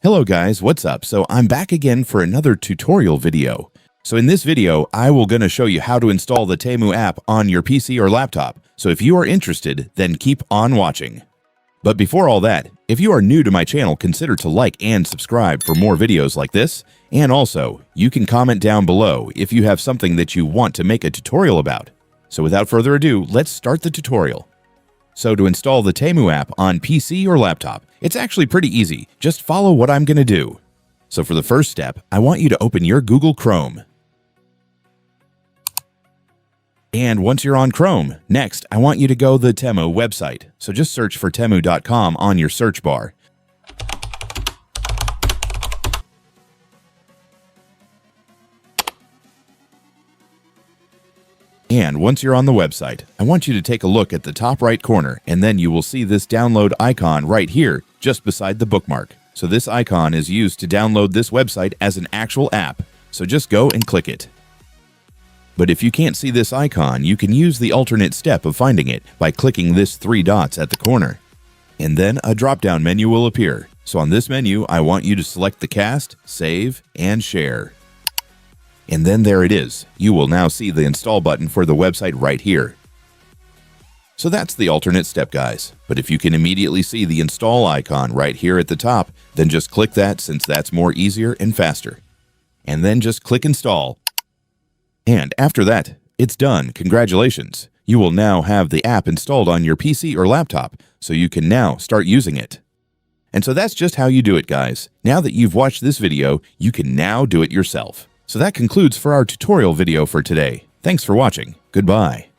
Hello guys, what's up? So I'm back again for another tutorial video. So in this video, I will gonna show you how to install the Temu app on your PC or laptop. So if you are interested, then keep on watching. But before all that, if you are new to my channel, consider to like and subscribe for more videos like this. And also, you can comment down below if you have something that you want to make a tutorial about. So without further ado, let's start the tutorial. So to install the Temu app on PC or laptop, it's actually pretty easy. Just follow what I'm going to do. So for the first step, I want you to open your Google Chrome. And once you're on Chrome, next, I want you to go to the Temu website. So just search for temu.com on your search bar. And once you're on the website, I want you to take a look at the top right corner, and then you will see this download icon right here, just beside the bookmark. So this icon is used to download this website as an actual app, so just go and click it. But if you can't see this icon, you can use the alternate step of finding it by clicking this 3 dots at the corner. And then a drop-down menu will appear. So on this menu, I want you to select the cast, save, and share. And then there it is. You will now see the install button for the website right here. So that's the alternate step, guys. But if you can immediately see the install icon right here at the top, then just click that since that's more easier and faster. And then just click install. And after that, it's done. Congratulations. You will now have the app installed on your PC or laptop, so you can now start using it. And so that's just how you do it, guys. Now that you've watched this video, you can now do it yourself. So that concludes for our tutorial video for today. Thanks for watching. Goodbye.